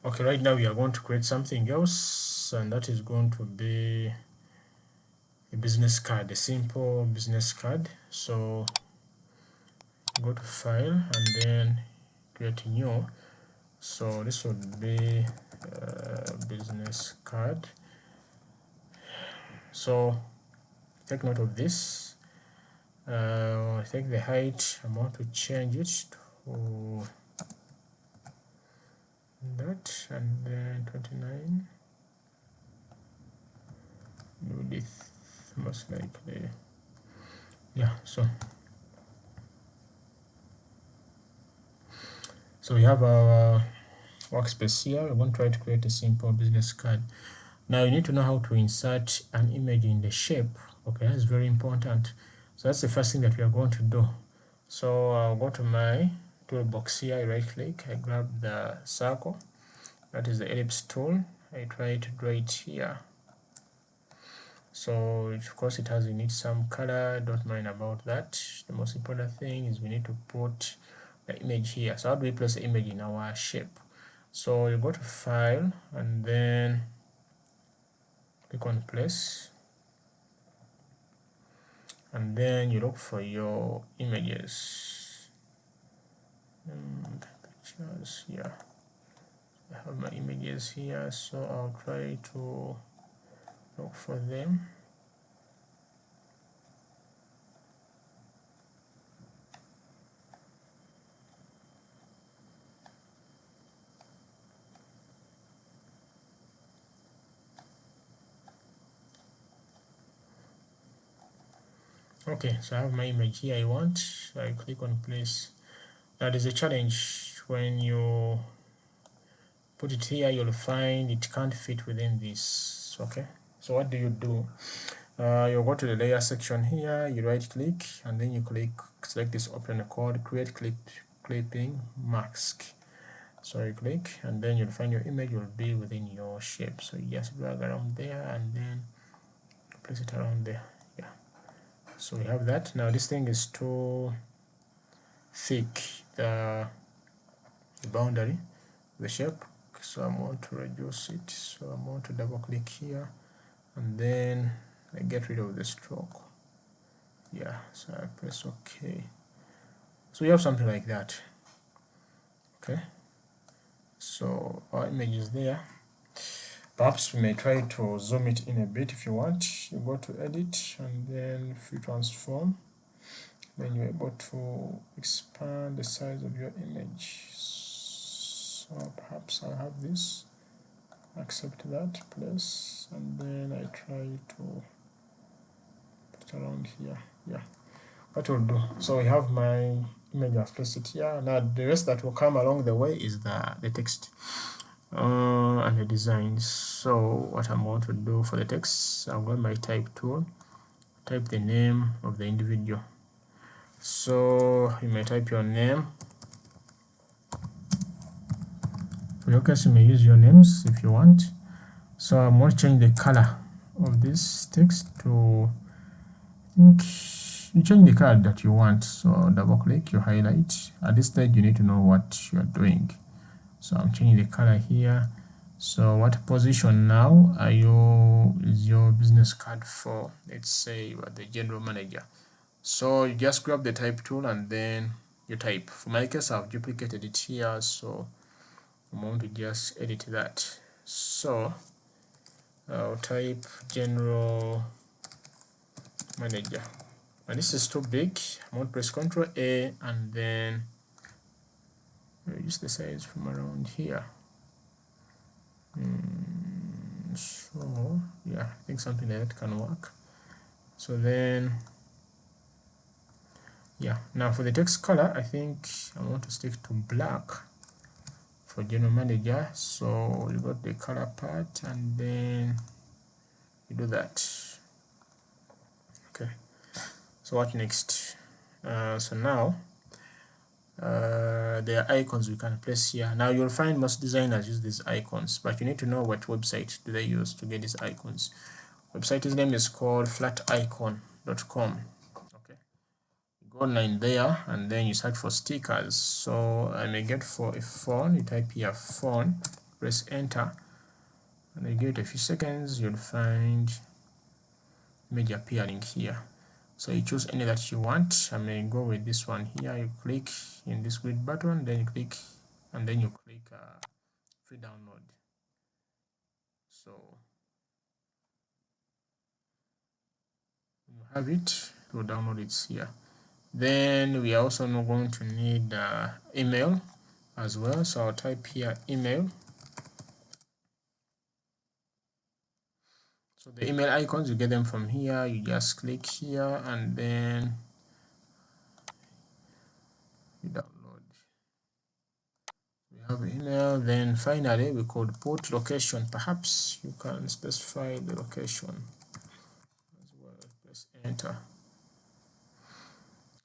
Okay, right now we are going to create something else, and that is going to be a business card, a simple business card. So go to file and then create a new. So this would be business card. So take note of this. Take the height. I want to change it to that, and then 29. Do this most likely. Yeah. So we have our workspace here. We're going to try to create a simple business card. Now you need to know how to insert an image in the shape. Okay, that's very important. So that's the first thing that we are going to do. So I'll go to my toolbox here, I right click, I grab the circle, that is the ellipse tool, I try to draw it here. So of course it needs some color, don't mind about that. The most important thing is we need to put the image here. So how do we place the image in our shape? So you go to file and then click on place, and then you look for your images. Pictures, yeah, I have my images here, so I'll try to look for them. Okay, so I have my image here I want. So I click on place. Now there's a challenge. When you put it here, you'll find it can't fit within this. Okay, so what do? You go to the layer section here, you right click, and then you select this option called create clipping mask. So you click, and then you'll find your image will be within your shape. So you just drag around there and then place it around there. Yeah, so we have that. Now this thing is too thick, the boundary, the shape, so I'm going to reduce it. So I'm going to double click here, and then I get rid of the stroke. Yeah, so I press OK. So you have something like that. Okay, so our image is there. Perhaps we may try to zoom it in a bit if you want. You go to edit and then free transform. Then you're able to expand the size of your image. So perhaps I'll have this. Accept that place, and then I try to put it around here. Yeah, that will do. So I have my image, I've placed it here. Now the rest that will come along the way is the text and the designs. So what I'm going to do for the text, I'm going to my type tool, type the name of the individual. So you may type your name. For your case, you may use your names if you want. So I'm going to change the color of this text to, I think you change the color that you want. So double click, you highlight. At this stage, you need to know what you're doing. So I'm changing the color here. So what position now is your business card for? Let's say you are the general manager. So you just grab the type tool and then you type. For my case, I've duplicated it here, so I'm going to just edit that. So I'll type general manager, and this is too big. I'm going to press Ctrl A and then reduce the size from around here. So yeah, I think something like that can work. So then yeah, now for the text color, I think I want to stick to black for general manager. So you got the color part and then you do that. Okay, so what next? So now there are icons we can place here. Now you'll find most designers use these icons, but you need to know what website do they use to get these icons. Website's name is called flaticon.com. Okay, you go online there and then you search for stickers. So I may get for a phone, you type here phone, press enter, and you give it a few seconds, you'll find image appearing here. So you choose any that you want. I may go with this one here. You click in this grid button, then you click, and then you click free download. So you have it to download it here. Then we are also not going to need email as well. So I'll type here email. So the email icons, you get them from here. You just click here and then you download. We have email. Then finally we could put location. Perhaps you can specify the location as well. Press enter.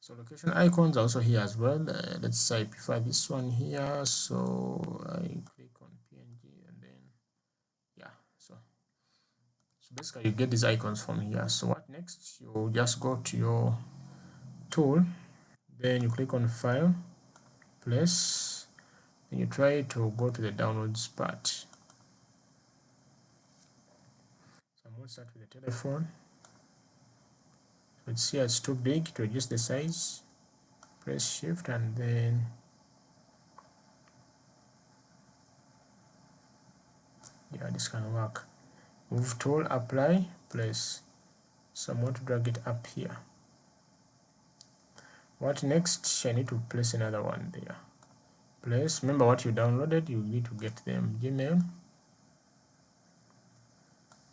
So location icons are also here as well. Let's say I prefer this one here. So I click on PNG and then yeah. So basically you get these icons from here. So what next? You just go to your tool, then you click on file, place, and you try to go to the downloads part. So I'm going to start with the telephone. Let's see, it's too big. To reduce the size, press shift and then yeah, this can work. Move tool, apply, place. So I'm going to drag it up here. What next? I need to place another one there. Place. Remember what you downloaded, you need to get them. Gmail.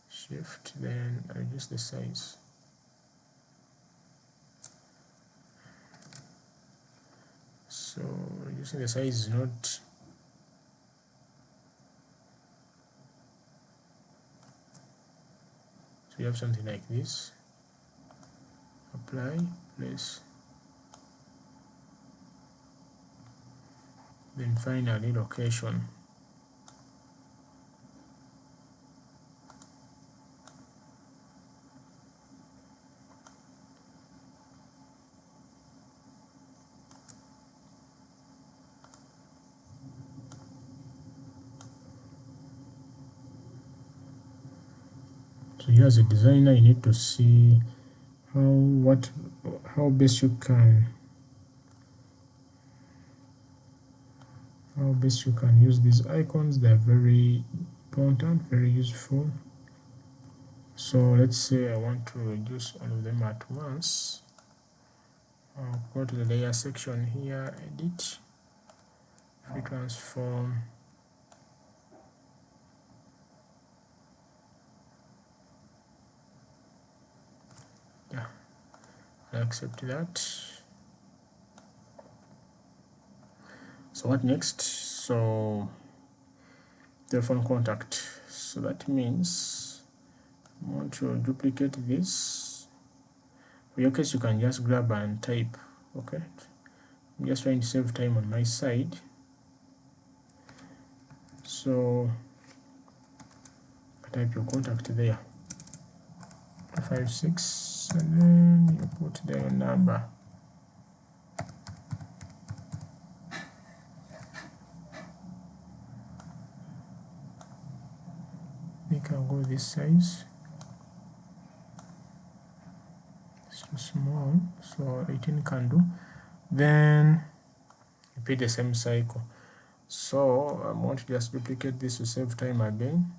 Shift, then reduce the size. So reducing the size is not so you have something like this. Apply, place, then finally location. So you as a designer, you need to see how best you can use these icons. They are very important, very useful. So let's say I want to reduce all of them at once. I'll go to the layer section here, edit, free transform. Yeah, I accept that. So what next? So telephone contact. So that means I want to duplicate this. For your case, you can just grab and type. Okay, I'm just trying to save time on my side. So type your contact there, 256, and then you put their number. We can go this size. It's too small, so 18 can do. Then repeat the same cycle. So I want to just duplicate this to save time again.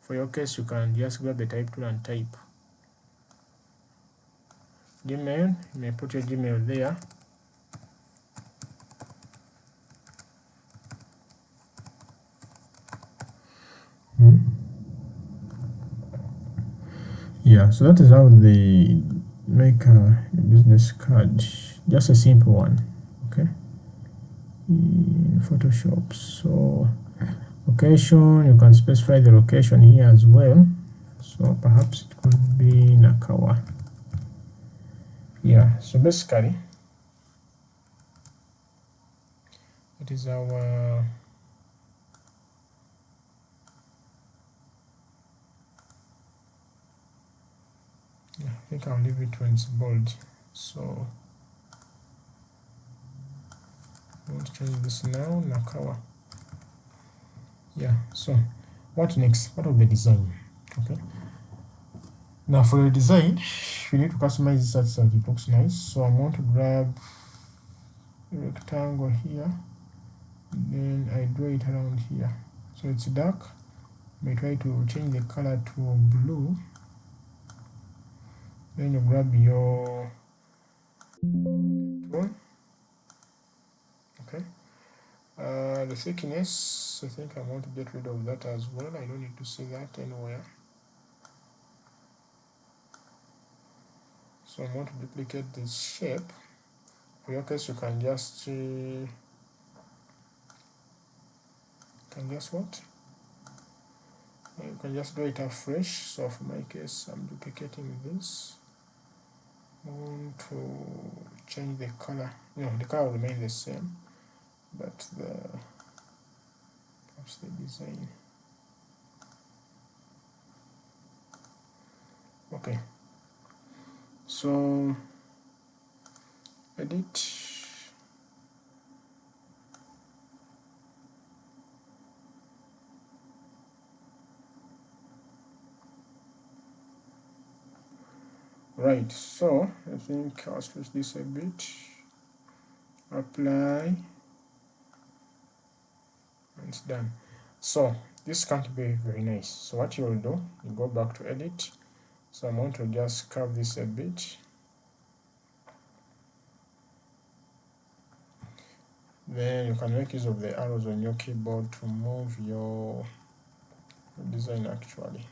For your case, you can just grab the type tool and type. Gmail, you may put your Gmail there. Yeah, so that is how they make a business card. Just a simple one, okay, in Photoshop. So location, you can specify the location here as well. So perhaps it could be Nakawa. Yeah, so basically it is our I think I'll leave it when it's bold. So I want to change this now, Nakawa. Yeah, so what next? What of the design? Okay, now for the design we need to customize this such that it looks nice. So I'm going to grab a rectangle here, then I draw it around here so it's dark. I try to change the color to blue, then you grab your tool. Okay, the thickness, I think I want to get rid of that as well. I don't need to see that anywhere. So I want to duplicate this shape. For your case, you can just what? You can just do it afresh. So for my case, I'm duplicating this. I want to change the color. No, the color will remain the same, but perhaps the design. Okay. So edit. Right, so I think I'll stretch this a bit, apply, and it's done. So this can't be very nice. So what you will do, you go back to edit. So I'm going to just curve this a bit. Then you can make use of the arrows on your keyboard to move your design actually.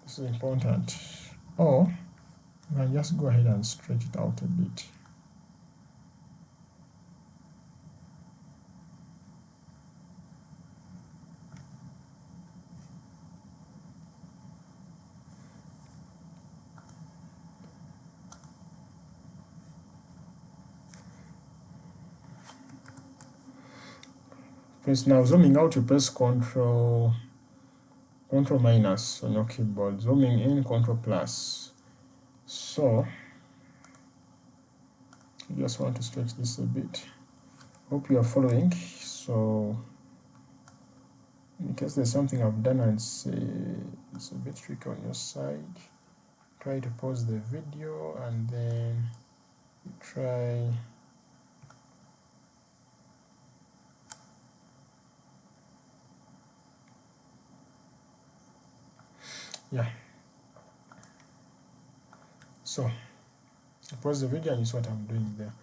This is important. Or you can just go ahead and stretch it out a bit. Press now zooming out, you press Control minus on your keyboard, zooming in Control plus. So you just want to stretch this a bit. Hope you are following. So in case there's something I've done and it's a bit tricky on your side, try to pause the video and then try so pause the video and you see what I'm doing there.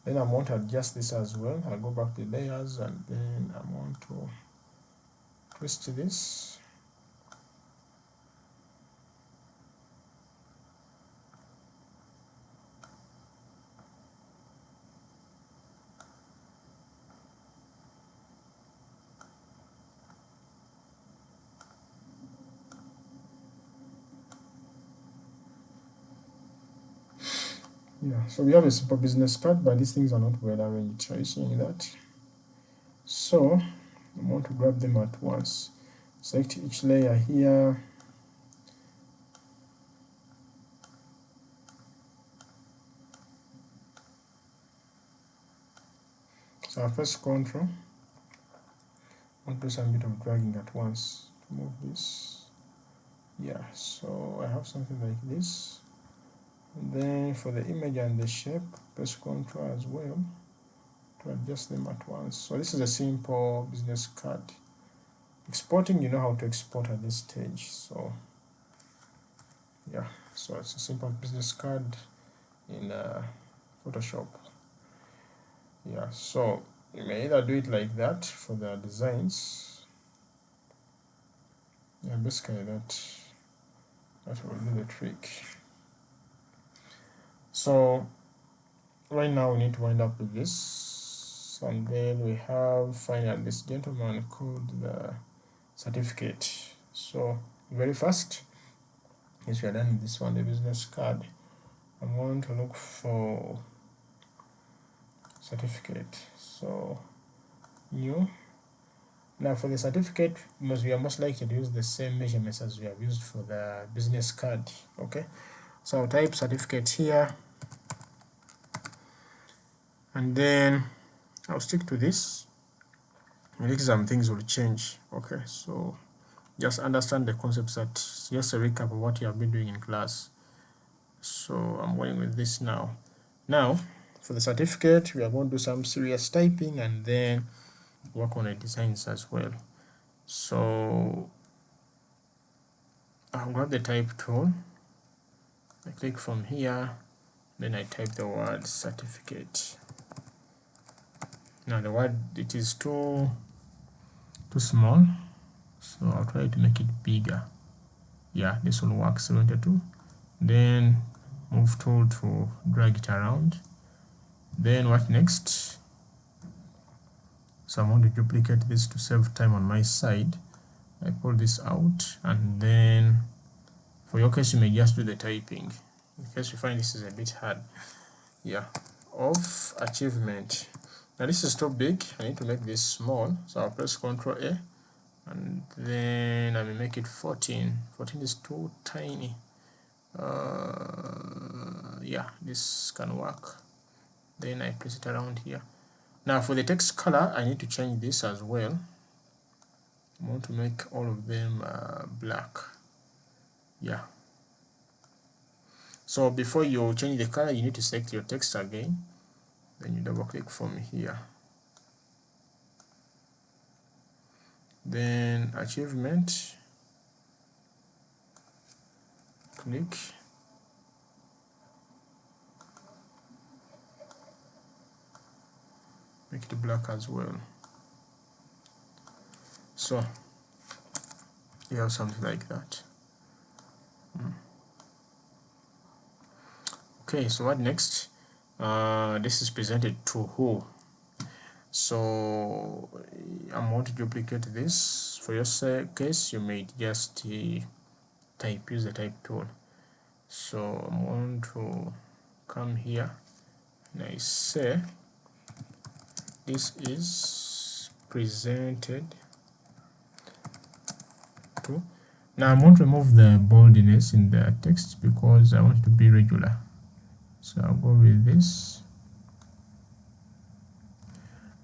Then I want to adjust this as well. I'll go back to layers and then I want to twist this. Yeah, so we have a simple business card, but these things are not well arranged. Are you seeing that? So I want to grab them at once. Select each layer here. So I press Ctrl. I'll do some bit of dragging at once to move this. Yeah, so I have something like this. And then for the image and the shape, press Ctrl as well to adjust them at once. So this is a simple business card. Exporting, you know how to export at this stage. So yeah, so it's a simple business card in Photoshop. Yeah, so you may either do it like that for the designs. Yeah, basically that will do the trick. So right now we need to wind up with this, and then we have finally this gentleman called the certificate. So very fast, as we are done with this one, the business card, I'm going to look for certificate. So new. Now for the certificate, we are most likely to use the same measurements as we have used for the business card. Okay, so I'll type certificate here, and then I'll stick to this. maybe some things will change. Okay, so just understand the concepts, that just a recap of what you have been doing in class. So I'm going with this now. Now, for the certificate, we are going to do some serious typing and then work on the designs as well. So I'll grab the type tool, I click from here, then I type the word certificate. Now the word, it is too small, so I'll try to make it bigger. Yeah, this will work, 72. Then move tool to drag it around. Then what next? So I want to duplicate this to save time on my side. I pull this out, and then for your case you may just do the typing in case you find this is a bit hard. Yeah, of achievement. Now this is too big, I need to make this small, so I'll press Ctrl A and then I will make it 14. 14 is too tiny. Yeah, this can work. Then I place it around here. Now for the text color, I need to change this as well. I want to make all of them black. Yeah. So before you change the color, you need to select your text again. Then you double click from here. Then achievement, click. Make it black as well. So you have something like that. Okay, so what next? This is presented to who? So I'm going to duplicate this. For your case, you may just use the type tool. So I'm going to come here and I say this is presented to. Now I'm going to remove the boldness in the text because I want it to be regular. So I'll go with this.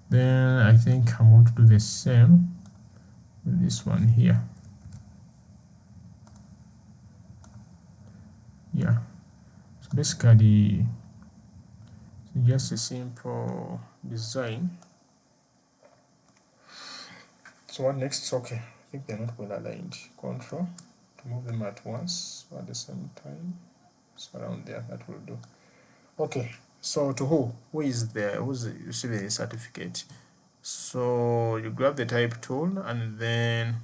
Then I think I'm going to do the same with this one here. Yeah, so basically it's just a simple design. So what next? Okay, I think they're not well aligned. Control to move them at once or at the same time. So around there, that will do. Okay, so to who's receiving the certificate? So you grab the type tool and then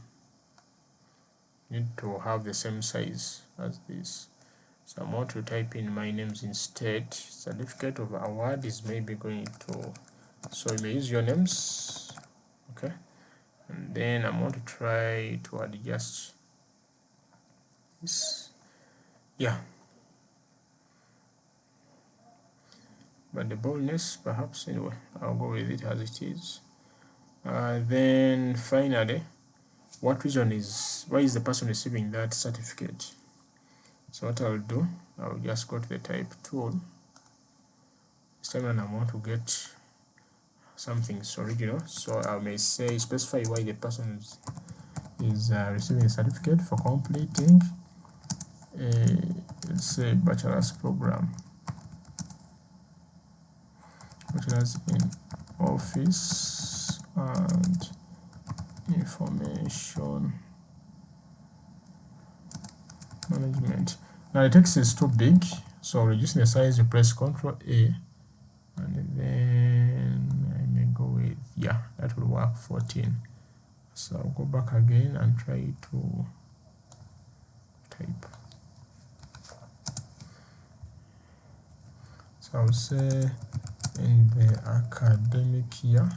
you need to have the same size as this. So I'm going to type in my names instead. Certificate of award is maybe going to, so you may use your names. Okay, and then I'm going to try to adjust this. Yeah, but the boldness perhaps, anyway, I'll go with it as it is. Then finally, why is the person receiving that certificate? So what I'll do, I'll just go to the type tool. This time when I want to get something original, so I may say specify why the person is receiving a certificate for completing a, let's say, bachelor's program, bachelor's in office and information management. Now the text is too big, so reducing the size, you press Ctrl A, and then I may go with, yeah, that will work, 14. So I'll go back again and try to type. So I'll say in the academic year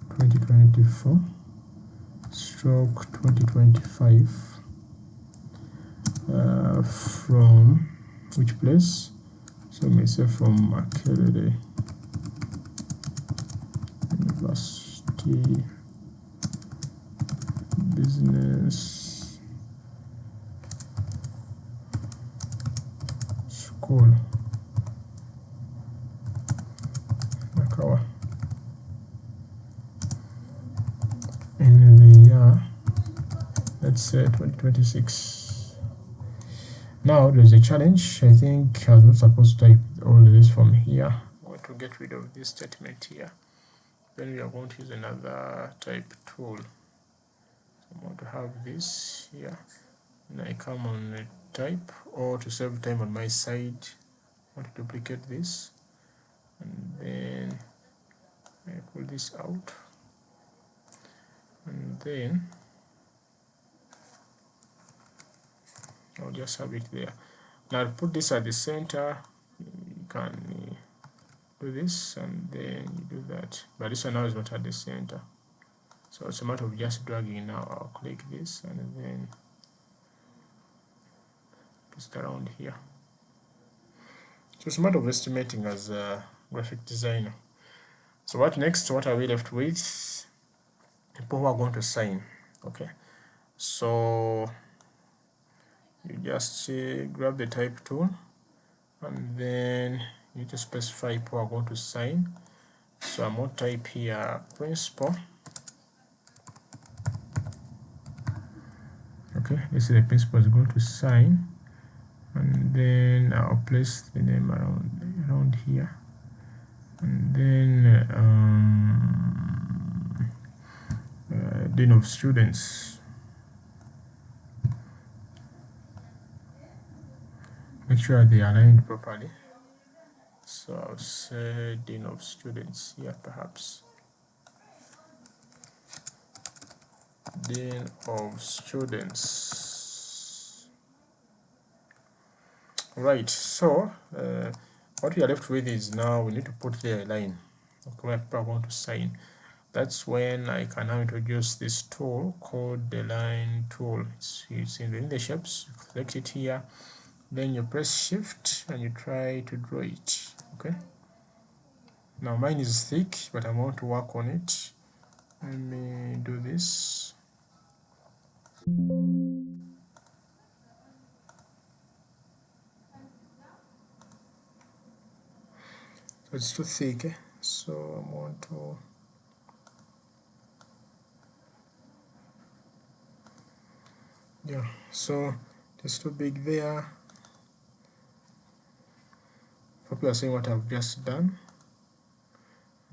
2024/2025, from which place? So we may say from Makerere University Business School. let's say 2026. Now there's a challenge. I think I was not supposed to type all this from here. I'm going to get rid of this statement here. Then we are going to use another type tool. So I'm going to have this here. And I come on the type, or to save time on my side, I want to duplicate this. And then I pull this out. And then I'll just have it there. Now I'll put this at the center. You can do this and then you do that, but this one now is not at the center, so it's a matter of just dragging. Now I'll click this and then twist around here. So it's a matter of estimating as a graphic designer. So what next? What are we left with? People who are going to sign. Okay, so you just grab the type tool and then you need to specify people who are going to sign. So I'm going to type here principal. Okay, this is the principal is going to sign, and then I'll place the name around here, and then Dean of Students. Make sure they are aligned properly. So I'll say Dean of Students here, perhaps. Dean of Students. Right, so what we are left with is now we need to put there a line, okay, where people are going to sign. That's when I can now introduce this tool called the line tool. It's in the shapes. You select it here, then you press shift and you try to draw it. Okay, now mine is thick, but I want to work on it. Let me do this. So it's too thick, so I want to so it's too big there. Hope you are seeing what I've just done.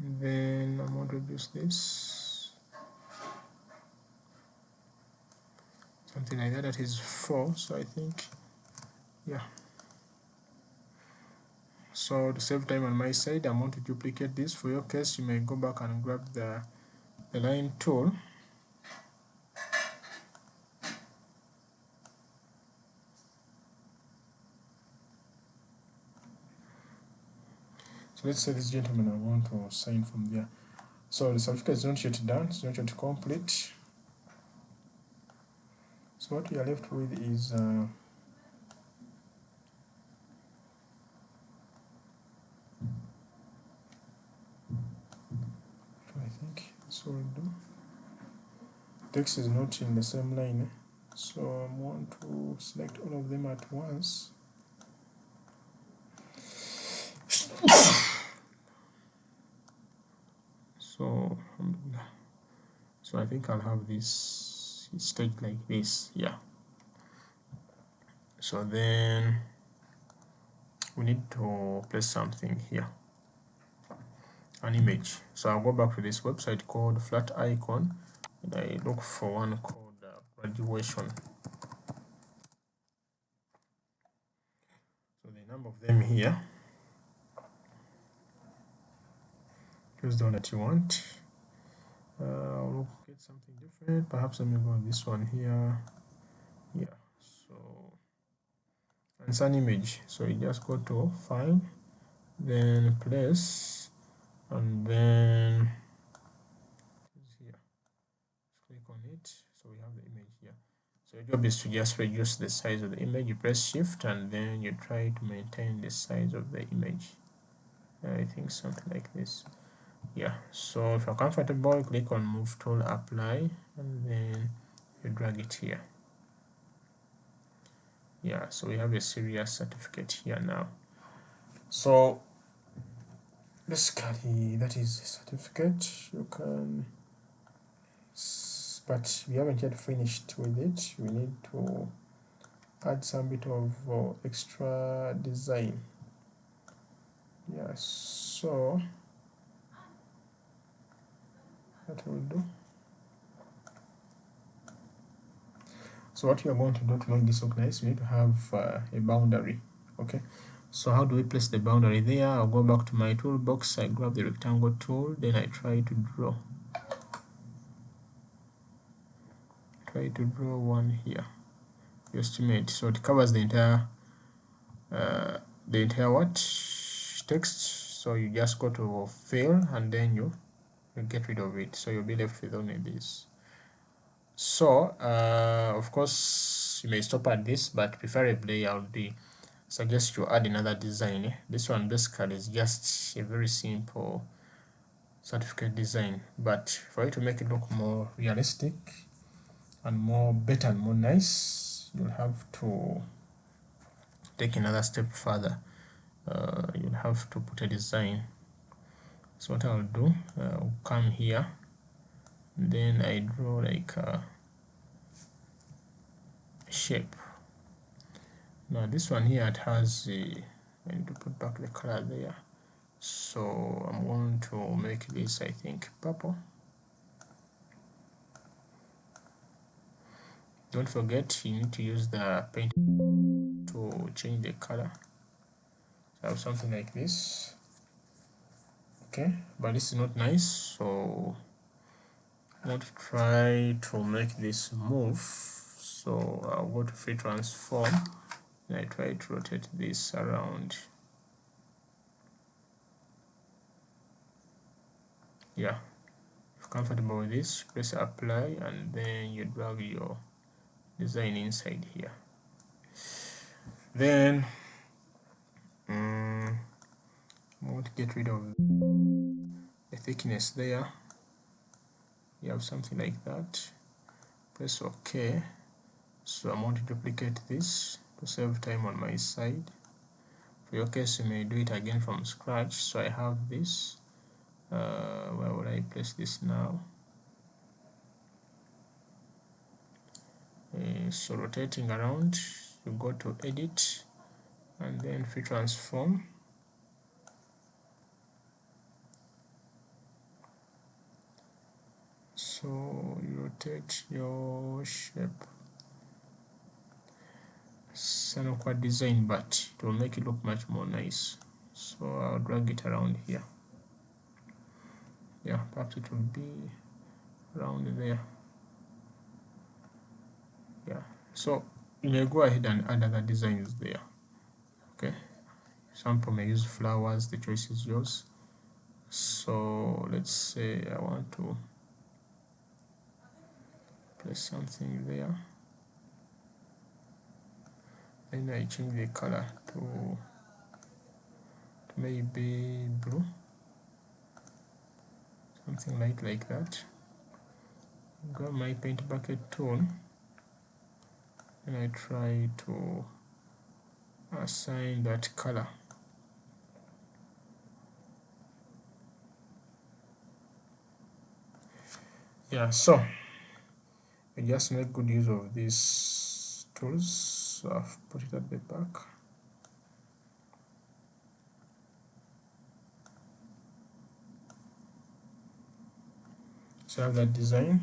And then I'm going to use this, something like that. That is 4, so I think, yeah. So to save time on my side, I'm going to duplicate this. For your case, you may go back and grab the line tool. So let's say this gentleman I want to sign from there. So the certificate is not yet done, it's not yet complete. So what we are left with is I think this will do. Text is not in the same line, so I want to select all of them at once. So I think I'll have this staged like this, yeah. So then we need to place something here, an image. So I'll go back to this website called Flat Icon, and I look for one called graduation. So the number of them here, choose the one that you want. I'll get something different. Perhaps let me go with this one here. Yeah, so and it's an image. So you just go to File, then Place, and then here, click on it. So we have the image here. So your job is to just reduce the size of the image. You press Shift, and then you try to maintain the size of the image. I think something like this. Yeah, so if you're comfortable, click on Move Tool, Apply, and then you drag it here. Yeah, so we have a serious certificate here now. So basically that is a certificate. You can but we haven't yet finished with it. We need to add some bit of extra design. Yeah, so that will do. So what you are going to do to make this look nice, you need to have a boundary. Okay, so how do we place the boundary there? I'll go back to my toolbox, I grab the rectangle tool, then I try to draw one here. You estimate, so it covers the entire what text. So you just go to fill and then you get rid of it, so you'll be left with only this. So of course you may stop at this, but preferably I would suggest you add another design. This one basically is just a very simple certificate design, but for you to make it look more realistic and more better and more nice, you'll have to take another step further. You'll have to put a design. So what I'll do, I'll come here, then I draw like a shape. Now this one here, it has I need to put back the color there, so I'm going to make this, I think, purple. Don't forget, you need to use the paint to change the color. So I have something like this. Okay, but this is not nice, so I want to try to make this move. So I'll go to free transform and I try to rotate this around. Yeah, if you're comfortable with this, press apply and then you drag your design inside here. Then I want to get rid of the thickness there. You have something like that. Press OK. So I'm going to duplicate this to save time on my side. For your case, you may do it again from scratch. So I have this. Where would I place this now? So rotating around, you go to edit and then free transform. So you rotate your shape. It's an awkward design, but it will make it look much more nice. So I'll drag it around here. Yeah, perhaps it will be around there. Yeah, so you may go ahead and add other designs there. Okay, some people may use flowers, the choice is yours. So let's say I want to place something there, then I change the color to maybe blue, something like that. Grab my paint bucket tool and I try to assign that color. Yeah, so I just make good use of these tools. So I've put it at the back. So I have that design.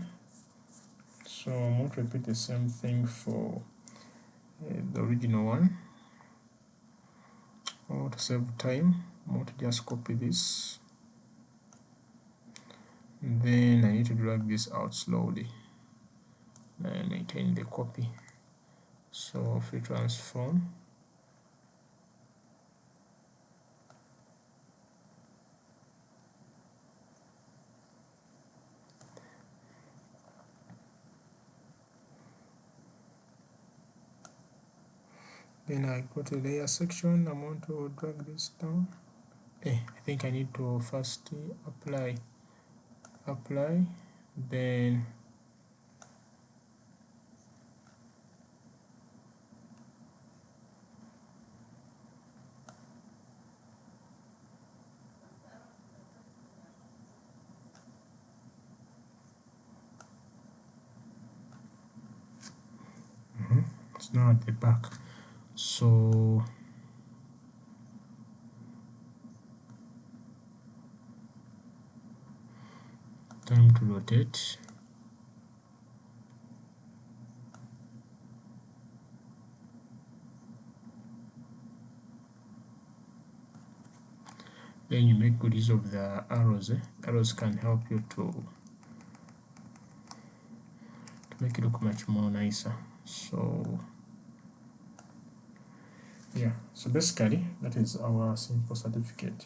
So I'm going to repeat the same thing for the original one. I want to save time. I want to just copy this. And then I need to drag this out slowly and maintain the copy. So free transform. Then I go to the layer section. I want to drag this down. I think I need to first apply, then now at the back. So time to rotate. Then you make good use of the arrows. Arrows can help you to make it look much more nicer. So yeah, so basically that is our simple certificate.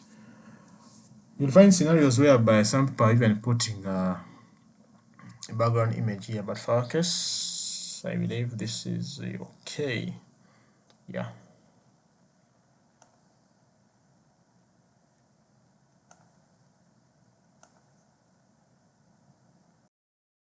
You'll find scenarios whereby some people are even putting a background image here, but for our case, I believe this is okay. Yeah.